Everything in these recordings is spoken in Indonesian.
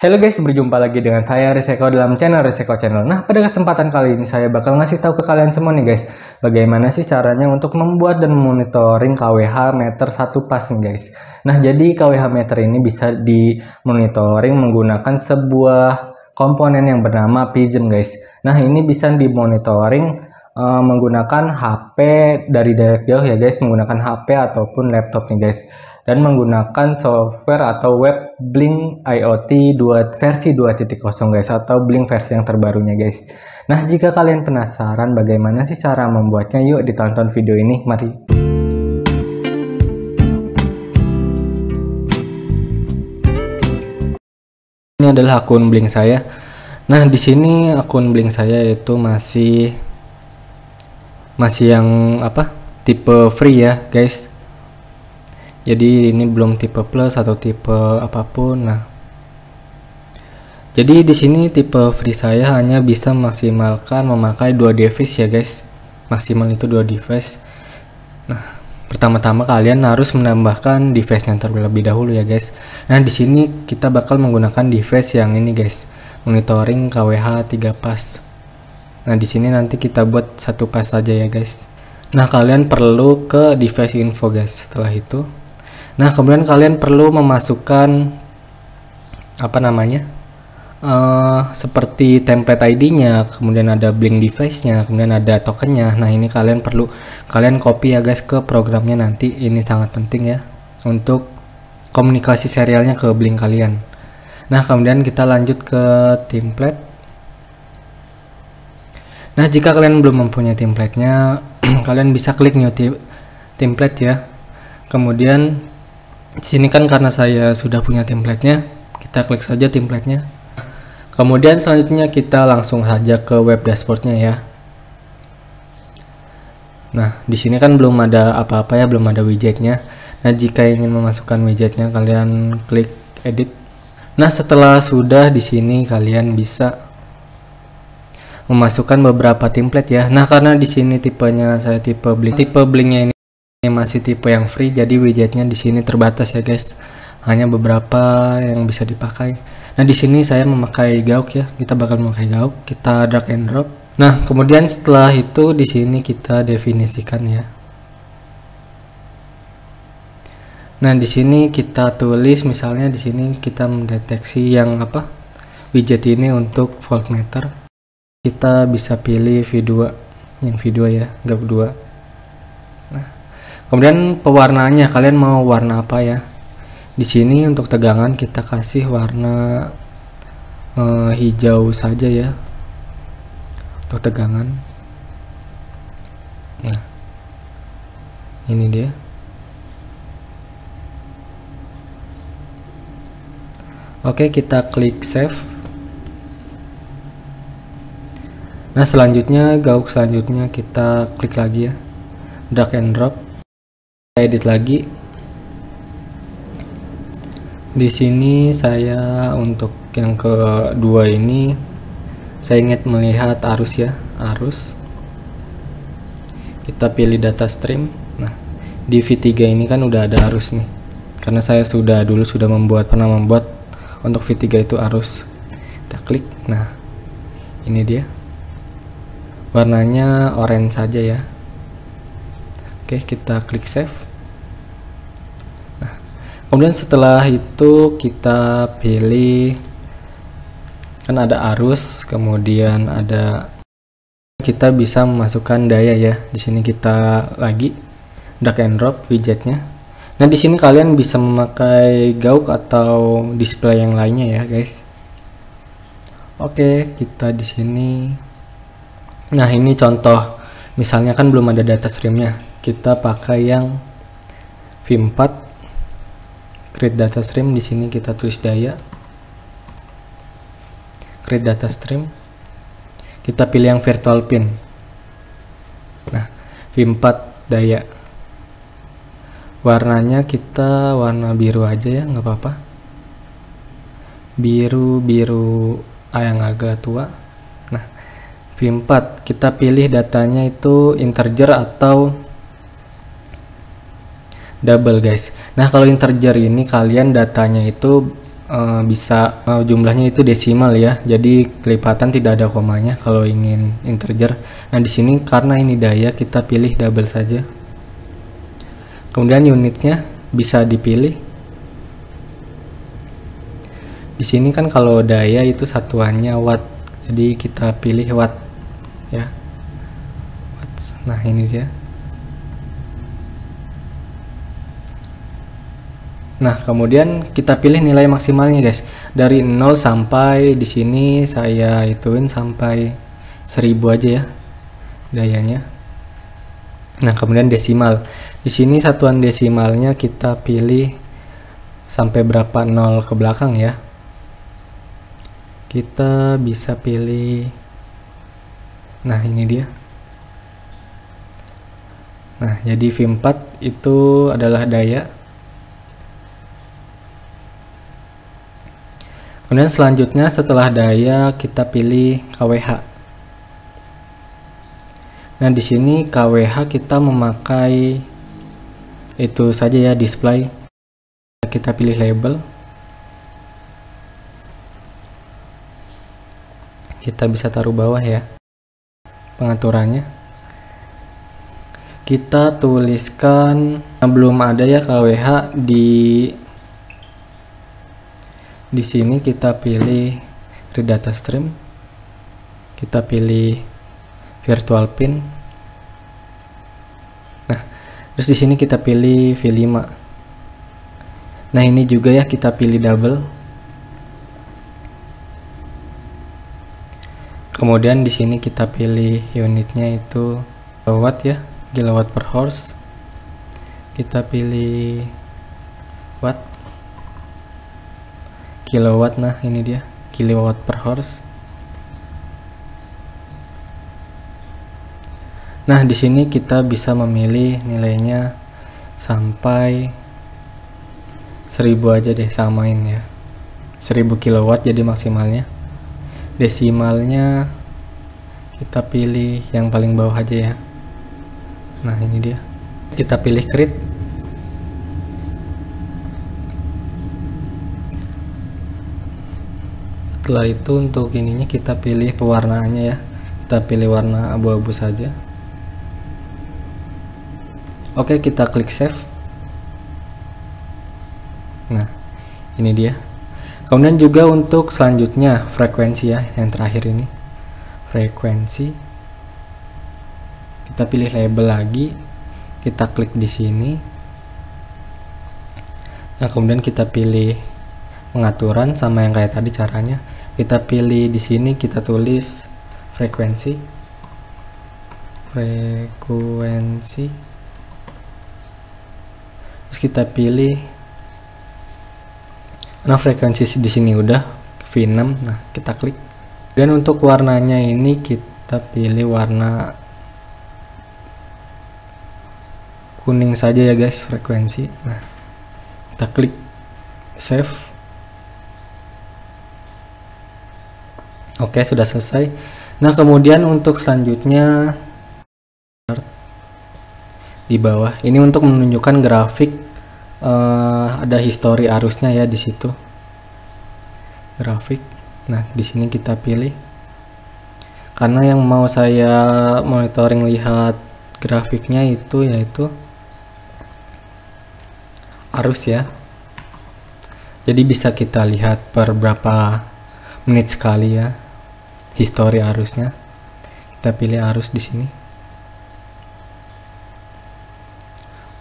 Halo guys, berjumpa lagi dengan saya Riseko dalam channel Riseko Channel. Nah, pada kesempatan kali ini saya bakal ngasih tahu ke kalian semua nih guys, bagaimana sih caranya untuk membuat dan monitoring KWH meter satu pas nih guys. Nah, jadi KWH meter ini bisa dimonitoring menggunakan sebuah komponen yang bernama Prism guys. Nah, ini bisa dimonitoring menggunakan HP dari jarak jauh ya guys, menggunakan HP ataupun laptop nih guys. Dan menggunakan software atau web Blink IoT versi 2.0 guys, atau Blink versi yang terbarunya guys. Nah, jika kalian penasaran bagaimana sih cara membuatnya, yuk ditonton video ini, mari. Ini adalah akun Blink saya. Nah, di sini akun Blink saya itu masih yang tipe free ya guys. Jadi ini belum tipe plus atau tipe apapun. Nah, jadi di sini tipe free saya hanya bisa maksimalkan memakai 2 device ya guys. Maksimal itu 2 device. Nah, pertama-tama kalian harus menambahkan device-nya terlebih dahulu ya guys. Nah, di sini kita bakal menggunakan device yang ini guys, monitoring KWH 3 pas. Nah, di sini nanti kita buat 1 pas saja ya guys. Nah, kalian perlu ke device info guys. Setelah itu, nah kemudian kalian perlu memasukkan seperti template ID-nya, kemudian ada Blink device-nya, kemudian ada tokennya. Nah, ini kalian copy ya guys ke programnya nanti. Ini sangat penting ya untuk komunikasi serialnya ke Blink kalian. Nah, kemudian kita lanjut ke template. Nah, jika kalian belum mempunyai template-nya, kalian bisa klik new template ya. Kemudian di sini kan karena saya sudah punya template-nya, kita klik saja template-nya. Kemudian selanjutnya kita langsung saja ke web dashboard-nya ya. Nah, di sini kan belum ada apa-apa ya, belum ada widgetnya. Nah, jika ingin memasukkan widgetnya, kalian klik edit. Nah, setelah sudah, di sini kalian bisa memasukkan beberapa template ya. Nah, karena di sini tipenya saya tipe Blink-nya ini masih tipe yang free, jadi widgetnya di sini terbatas ya guys, hanya beberapa yang bisa dipakai. Nah, di sini saya memakai Gauk ya, kita bakal memakai Gauk, kita drag and drop. Nah, kemudian setelah itu di sini kita definisikan ya. Nah, di sini kita tulis, misalnya di sini kita mendeteksi yang widget ini untuk voltmeter. Kita bisa pilih V2, yang V2 ya, Gauk 2. Kemudian pewarnaannya, kalian mau warna apa ya? Di sini untuk tegangan kita kasih warna hijau saja ya untuk tegangan. Nah, ini dia. Oke, kita klik save. Nah, selanjutnya Gauk selanjutnya kita klik lagi ya, drag and drop. Edit lagi. Di sini saya untuk yang kedua ini saya ingin melihat arus ya, arus. Kita pilih data stream. Nah, di V3 ini kan udah ada arus nih. Karena saya pernah membuat untuk V3 itu arus. Kita klik. Nah, ini dia. Warnanya orange saja ya. Oke, kita klik save. Nah, kemudian setelah itu kita pilih, kan ada arus, kemudian kita bisa memasukkan daya ya. Di sini kita lagi drag and drop widgetnya. Nah, di sini kalian bisa memakai Gauk atau display yang lainnya ya guys. Oke, kita di sini. Nah, ini contoh. Misalnya kan belum ada data streamnya. Kita pakai yang V4, create data stream. Di sini kita tulis daya, create data stream. Kita pilih yang virtual pin. Nah, V4 daya. Warnanya kita warna biru aja ya, nggak apa-apa. Biru yang agak tua. Nah, V4 kita pilih datanya itu integer atau double guys. Nah, kalau integer ini kalian datanya itu bisa jumlahnya itu desimal ya, jadi kelipatan tidak ada komanya kalau ingin integer. Nah di sini karena ini daya, kita pilih double saja. Kemudian unitnya bisa dipilih. Di sini kan kalau daya itu satuannya watt, jadi kita pilih watt ya. Nah ini dia. Nah kemudian kita pilih nilai maksimalnya guys, dari 0 sampai di sini saya ituin sampai 1000 aja ya dayanya. Nah kemudian desimal, di sini satuan desimalnya kita pilih sampai berapa 0 ke belakang ya. Kita bisa pilih, nah ini dia. Nah jadi V4 itu adalah daya. Kemudian selanjutnya setelah daya kita pilih kWh. Nah di sini kWh kita memakai itu saja ya, display. Kita pilih label. Kita bisa taruh bawah ya pengaturannya. Kita tuliskan, belum ada ya kWh di sini kita pilih read data stream. Kita pilih virtual pin. Nah, terus di sini kita pilih V5. Nah, ini juga ya kita pilih double. Kemudian di sini kita pilih unitnya itu kilowatt ya, kilowatt per horse. Kita pilih watt, kilowatt. Nah ini dia, kilowatt per horse. Nah di sini kita bisa memilih nilainya sampai 1000 aja deh, samain ya, 1000 kilowatt jadi maksimalnya. Desimalnya kita pilih yang paling bawah aja ya. Nah ini dia, kita pilih create. Setelah itu untuk ininya kita pilih pewarnaannya ya, kita pilih warna abu-abu saja. Oke, kita klik save. Nah ini dia. Kemudian juga untuk selanjutnya frekuensi ya, yang terakhir ini frekuensi. Kita pilih label lagi, kita klik di sini. Nah kemudian kita pilih pengaturan sama yang kayak tadi caranya. Kita pilih di sini, kita tulis frekuensi, terus kita pilih. Nah frekuensi di sini udah V6. Nah kita klik. Dan untuk warnanya ini kita pilih warna kuning saja ya guys, frekuensi. Nah kita klik save. Oke, sudah selesai. Nah kemudian untuk selanjutnya di bawah ini untuk menunjukkan grafik. Ada histori arusnya ya di situ, grafik. Nah di sini kita pilih, karena yang mau saya monitoring lihat grafiknya itu yaitu arus ya, jadi bisa kita lihat per berapa menit sekali ya histori arusnya. Kita pilih arus di sini.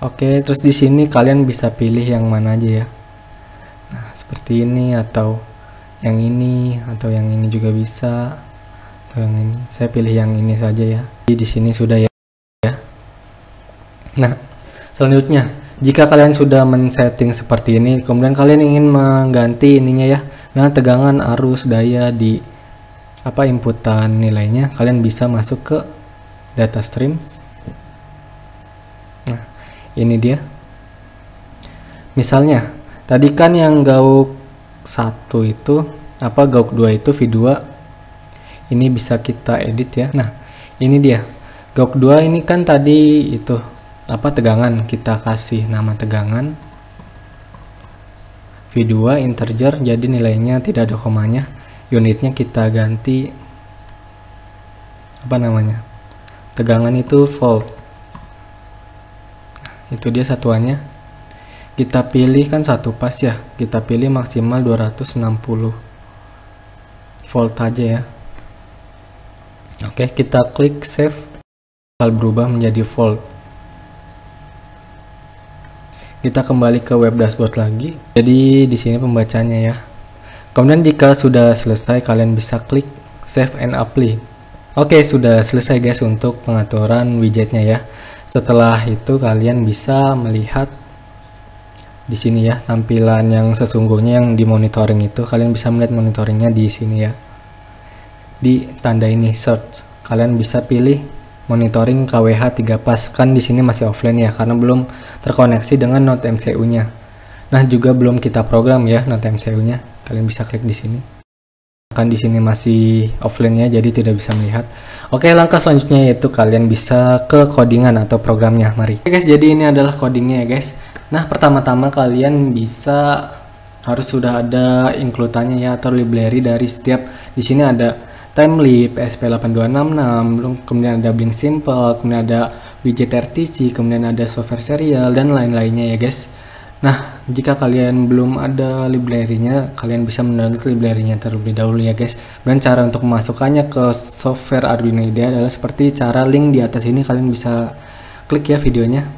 Oke, terus di sini kalian bisa pilih yang mana aja ya. Nah, seperti ini atau yang ini atau yang ini juga bisa. Atau yang ini. Saya pilih yang ini saja ya. Jadi di sini sudah ya. Nah, selanjutnya jika kalian sudah men-setting seperti ini, kemudian kalian ingin mengganti ininya ya. Nah, tegangan, arus, daya di inputan nilainya, kalian bisa masuk ke data stream. Ini dia. Misalnya tadi kan yang gauk 1 itu gauk 2 itu V2. Ini bisa kita edit ya. Nah, ini dia. Gauk 2 ini kan tadi itu tegangan, kita kasih nama tegangan. V2 integer, jadi nilainya tidak ada komanya. Unitnya kita ganti apa namanya, tegangan itu volt. Itu dia satuannya. Kita pilih kan satu pas ya, kita pilih maksimal 260 volt aja ya. Oke, kita klik save, bakal berubah menjadi volt. Kita kembali ke web dashboard lagi. Jadi di sini pembacanya ya. Kemudian jika sudah selesai, kalian bisa klik save and apply. Oke, sudah selesai guys untuk pengaturan widgetnya ya. Setelah itu kalian bisa melihat di sini ya tampilan yang sesungguhnya yang di monitoring itu. Kalian bisa melihat monitoringnya di sini ya. Di tanda ini search, kalian bisa pilih monitoring KWH 3 pas. Kan di sini masih offline ya karena belum terkoneksi dengan Node MCU-nya. Nah, juga belum kita program ya Node MCU-nya. Kalian bisa klik di sini. Kan di sini masih offline ya, jadi tidak bisa melihat. Oke, langkah selanjutnya yaitu kalian bisa ke codingan atau programnya. Mari. Oke guys, jadi ini adalah codingnya ya guys. Nah, pertama-tama kalian bisa harus sudah ada include-nya ya atau library dari setiap. Di sini ada Timelib, SP8266, kemudian ada Blink Simple, kemudian ada widget RTC, kemudian ada software serial dan lain-lainnya ya guys. Nah, jika kalian belum ada library-nya, kalian bisa mendownload library-nya terlebih dahulu ya guys. Dan cara untuk memasukkannya ke software Arduino IDE adalah seperti cara link di atas ini, kalian bisa klik ya videonya.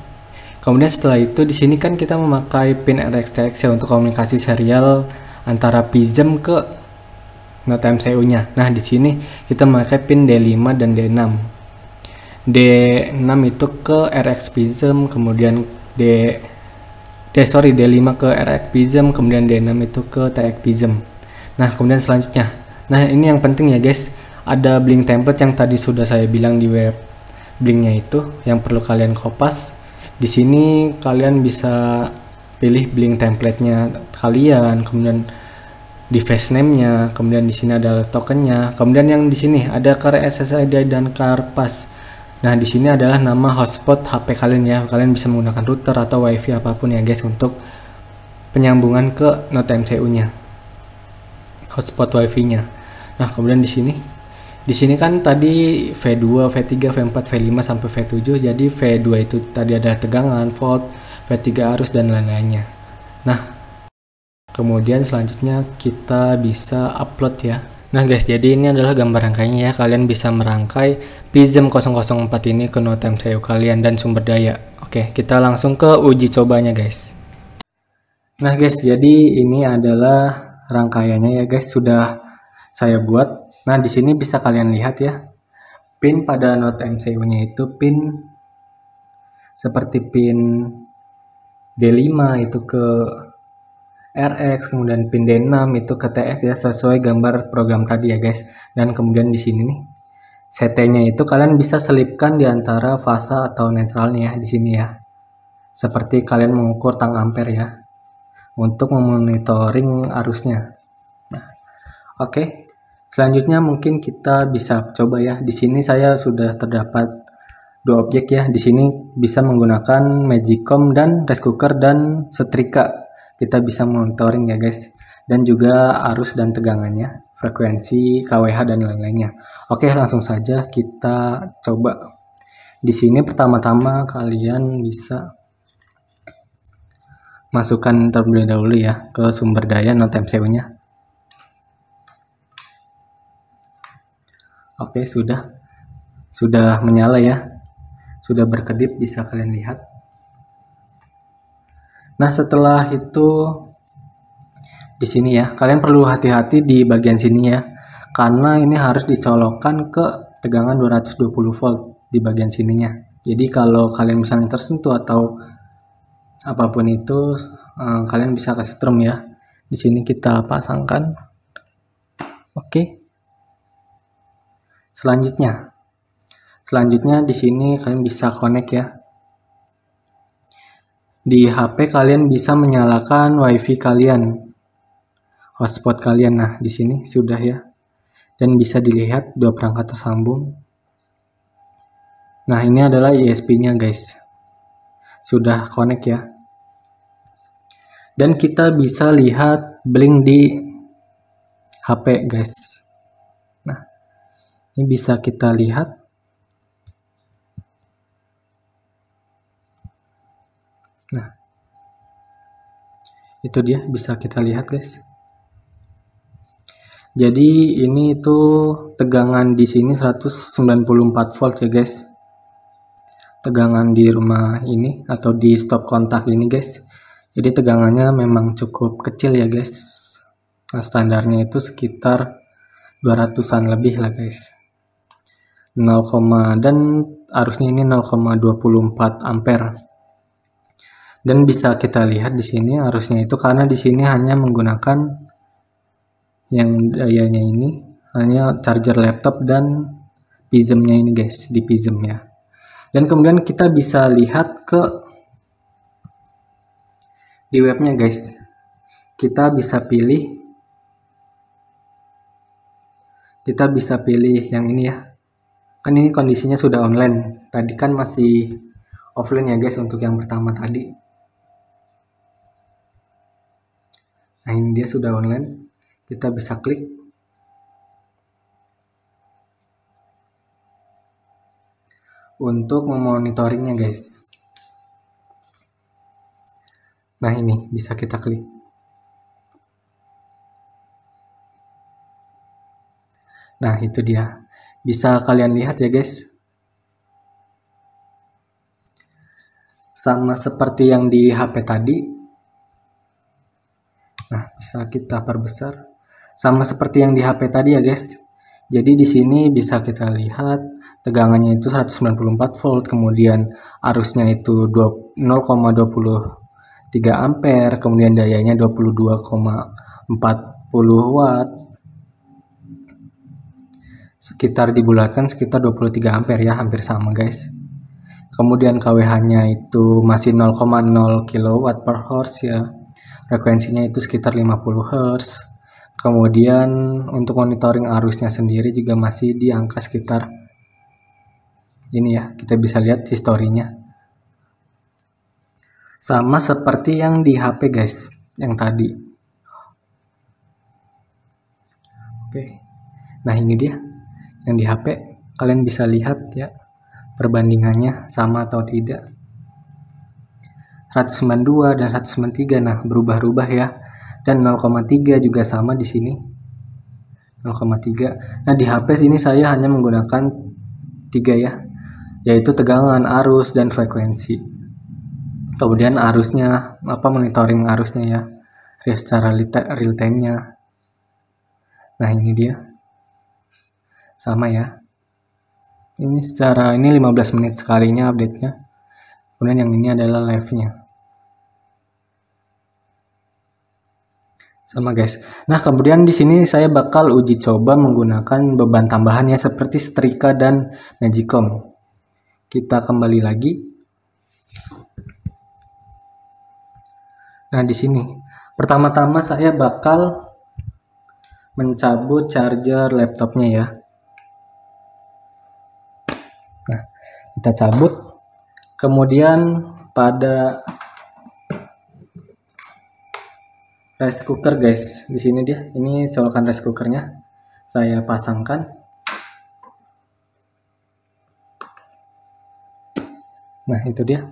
Kemudian setelah itu di sini kan kita memakai pin RxTX ya untuk komunikasi serial antara PISM ke Node MCU-nya. Nah, di sini kita memakai pin D5 dan D6. D6 itu ke RX PISM, kemudian D5 ke RX PISM, kemudian D6 itu ke TX PISM. Nah, kemudian selanjutnya. Nah, ini yang penting ya guys. Ada Blink template yang tadi sudah saya bilang di web Blinknya itu yang perlu kalian kopas. Di sini kalian bisa pilih Blink template-nya kalian, kemudian device name-nya, kemudian di sini ada tokennya, kemudian yang di sini ada car SSID dan car pass. Nah, di sini adalah nama hotspot HP kalian ya. Kalian bisa menggunakan router atau wifi apapun ya guys untuk penyambungan ke Node MCU-nya. Hotspot wifi-nya. Nah, kemudian di sini kan tadi V2, V3, V4, V5 sampai V7. Jadi V2 itu tadi ada tegangan, volt, V3 arus dan lain-lainnya. Nah, kemudian selanjutnya kita bisa upload ya. Nah guys, jadi ini adalah gambar rangkainya ya. Kalian bisa merangkai PISM 004 ini ke Node MCU kalian dan sumber daya. Oke, kita langsung ke uji cobanya guys. Nah guys, jadi ini adalah rangkaiannya ya guys, sudah saya buat. Nah, di sini bisa kalian lihat ya. Pin pada Node MCU-nya itu pin seperti pin D5 itu ke RX, kemudian pin D6 itu ke TX ya, sesuai gambar program tadi ya guys. Dan kemudian di sini nih CT-nya itu kalian bisa selipkan di antara fase atau netralnya ya di sini ya. Seperti kalian mengukur tang ampere ya untuk memonitoring arusnya. Nah, oke. Selanjutnya mungkin kita bisa coba ya. Di sini saya sudah terdapat dua objek ya. Di sini bisa menggunakan Magicom dan rice cooker dan setrika. Kita bisa monitoring ya guys, dan juga arus dan tegangannya, frekuensi, KWH dan lain-lainnya. Oke, langsung saja kita coba. Di sini pertama-tama kalian bisa masukkan terlebih dahulu ya ke sumber daya Node MCU-nya. Oke, sudah menyala ya, sudah berkedip, bisa kalian lihat. Nah, setelah itu di sini ya, kalian perlu hati-hati di bagian sini ya, karena ini harus dicolokkan ke tegangan 220 volt di bagian sininya. Jadi kalau kalian misalnya tersentuh atau apapun itu, kalian bisa kasih strum ya. Di sini kita pasangkan. Oke. Selanjutnya di sini kalian bisa connect ya. Di HP kalian bisa menyalakan WiFi kalian, hotspot kalian. Nah, di sini sudah ya. Dan bisa dilihat dua perangkat tersambung. Nah, ini adalah ISP-nya guys. Sudah connect ya. Dan kita bisa lihat blink di HP guys. Nah, ini bisa kita lihat. Nah, itu dia bisa kita lihat guys. Jadi ini itu tegangan di sini 194 volt ya guys. Tegangan di rumah ini atau di stop kontak ini guys. Jadi tegangannya memang cukup kecil ya guys. Nah, standarnya itu sekitar 200-an lebih lah guys. 0, dan arusnya ini 0,24 ampere. Dan bisa kita lihat di sini arusnya itu karena di sini hanya menggunakan yang dayanya ini hanya charger laptop dan PISM-nya ini guys, di PISM ya. Dan kemudian kita bisa lihat di webnya guys. Kita bisa pilih yang ini ya. Kan ini kondisinya sudah online. Tadi kan masih offline ya guys untuk yang pertama tadi. Nah, ini dia sudah online. Kita bisa klik. Untuk memonitoringnya guys. Nah, ini bisa kita klik. Nah, itu dia. Bisa kalian lihat ya guys. Sama seperti yang di HP tadi. Nah, bisa kita perbesar. Sama seperti yang di HP tadi ya guys. Jadi di sini bisa kita lihat tegangannya itu 194 volt, kemudian arusnya itu 0,23 ampere, kemudian dayanya 22,40 watt. Sekitar dibulatkan sekitar 23 ampere ya, hampir sama guys. Kemudian kWh-nya itu masih 0,0 kW per Hz ya. Frekuensinya itu sekitar 50 Hz. Kemudian untuk monitoring arusnya sendiri juga masih di angka sekitar ini ya, kita bisa lihat historinya. Sama seperti yang di HP guys, yang tadi. Oke. Nah, ini dia. Yang di HP, kalian bisa lihat ya perbandingannya sama atau tidak. 192 dan 193, nah berubah-ubah ya. Dan 0,3 juga sama di sini. 0,3. Nah, di HP sini saya hanya menggunakan 3 ya, yaitu tegangan, arus, dan frekuensi. Kemudian arusnya, monitoring arusnya ya, secara real time-nya. Nah, ini dia. Sama ya. Ini 15 menit sekalinya update-nya. Kemudian yang ini adalah live-nya. Sama guys. Nah, kemudian di sini saya bakal uji coba menggunakan beban tambahannya seperti setrika dan magicom. Kita kembali lagi. Nah, di sini pertama-tama saya bakal mencabut charger laptopnya ya. Nah, kita cabut. Kemudian pada rice cooker guys, di sini dia. Ini colokan rice cookernya. Saya pasangkan. Nah, itu dia.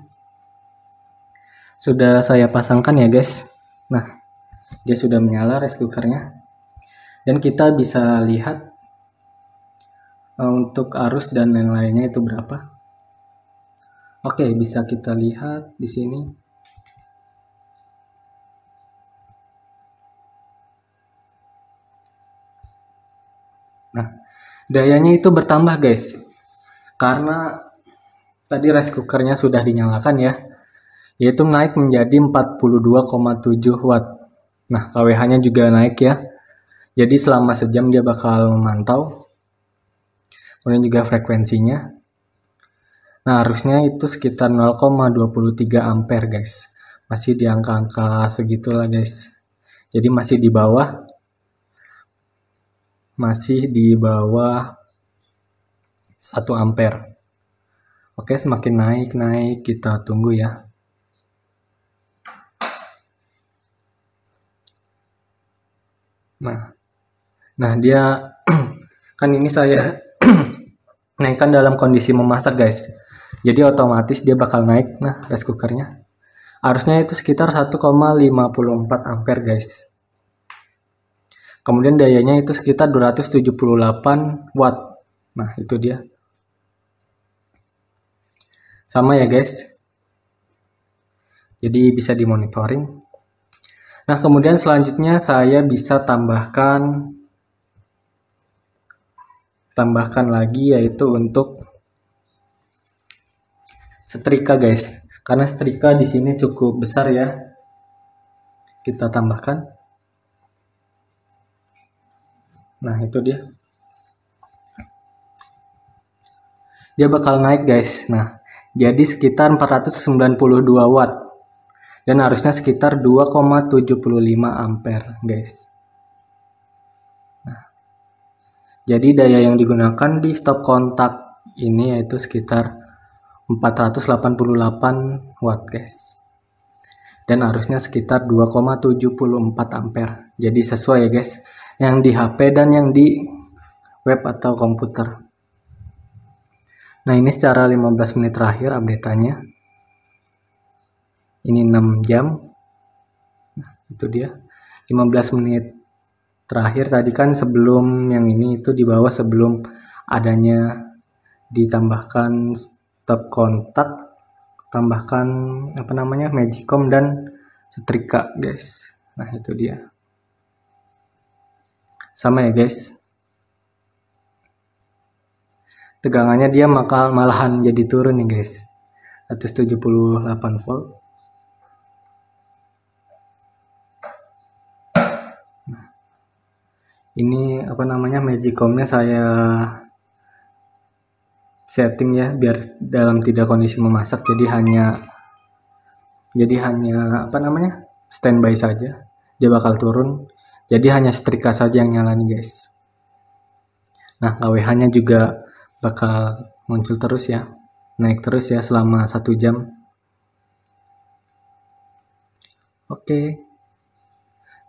Sudah saya pasangkan ya guys. Nah, dia sudah menyala rice cookernya. Dan kita bisa lihat untuk arus dan lain-lainnya itu berapa. Oke, bisa kita lihat di sini. Nah, dayanya itu bertambah guys. Karena tadi rice cookernya sudah dinyalakan ya. Yaitu naik menjadi 42,7 watt. Nah, kWh-nya juga naik ya. Jadi selama sejam dia bakal memantau. Kemudian juga frekuensinya. Nah, arusnya itu sekitar 0,23 ampere guys. Masih di angka-angka segitulah guys. Jadi masih di bawah 1 ampere. Oke, semakin naik kita tunggu ya. Nah dia kan ini saya naikkan dalam kondisi memasak guys, jadi otomatis dia bakal naik. Nah rice cookernya arusnya itu sekitar 1,54 ampere guys. Kemudian dayanya itu sekitar 278 watt. Nah itu dia, sama ya guys, jadi bisa dimonitoring. Nah kemudian selanjutnya saya bisa tambahkan lagi, yaitu untuk setrika guys, karena setrika di sini cukup besar ya. Kita tambahkan. Nah itu dia bakal naik guys. Nah jadi sekitar 492 watt dan harusnya sekitar 2,75 ampere guys. Nah, jadi daya yang digunakan di stop kontak ini yaitu sekitar 488 watt guys, dan harusnya sekitar 2,74 ampere. Jadi sesuai ya guys, yang di HP dan yang di web atau komputer. Nah ini secara 15 menit terakhir update-nya. Ini 6 jam. Nah itu dia 15 menit terakhir. Tadi kan sebelum yang ini itu di bawah, sebelum adanya ditambahkan stop kontak, tambahkan magicom dan setrika guys. Nah itu dia, sama ya guys, tegangannya dia malahan jadi turun nih guys, 178 volt. Ini magicomnya saya setting ya biar dalam tidak kondisi memasak, jadi hanya standby saja, dia bakal turun. Jadi hanya setrika saja yang nyala nih guys. Nah KWH nya juga bakal muncul terus ya, naik terus ya selama 1 jam. Oke.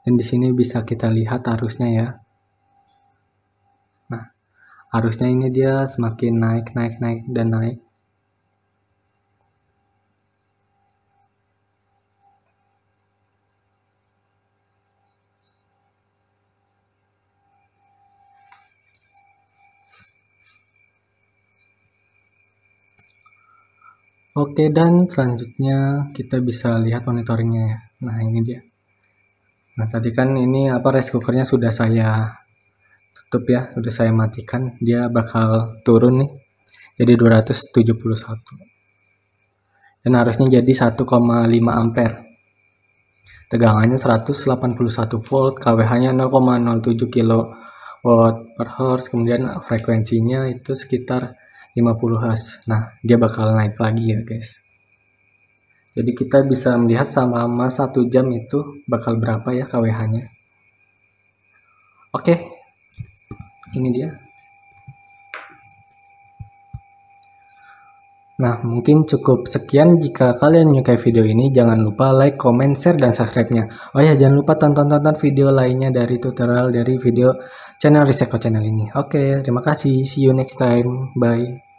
Dan di sini bisa kita lihat arusnya ya. Nah, arusnya ini dia semakin naik dan naik. Oke, dan selanjutnya kita bisa lihat monitoringnya ya. Nah ini dia. Nah tadi kan ini rice cookernya sudah saya tutup ya, sudah saya matikan. Dia bakal turun nih jadi 271 dan harusnya jadi 1,5 ampere. Tegangannya 181 volt, KWH nya 0,07 kilowatt per hertz, kemudian frekuensinya itu sekitar 50 Hz. Nah dia bakal naik lagi ya guys. Jadi kita bisa melihat selama 1 jam itu bakal berapa ya KWH nya. Oke, ini dia. Nah mungkin cukup sekian. Jika kalian menyukai video ini, jangan lupa like, comment, share, dan subscribe-nya. Oh ya, jangan lupa tonton video lainnya dari tutorial dari video channel Riseko Channel ini. Oke, terima kasih, see you next time, bye.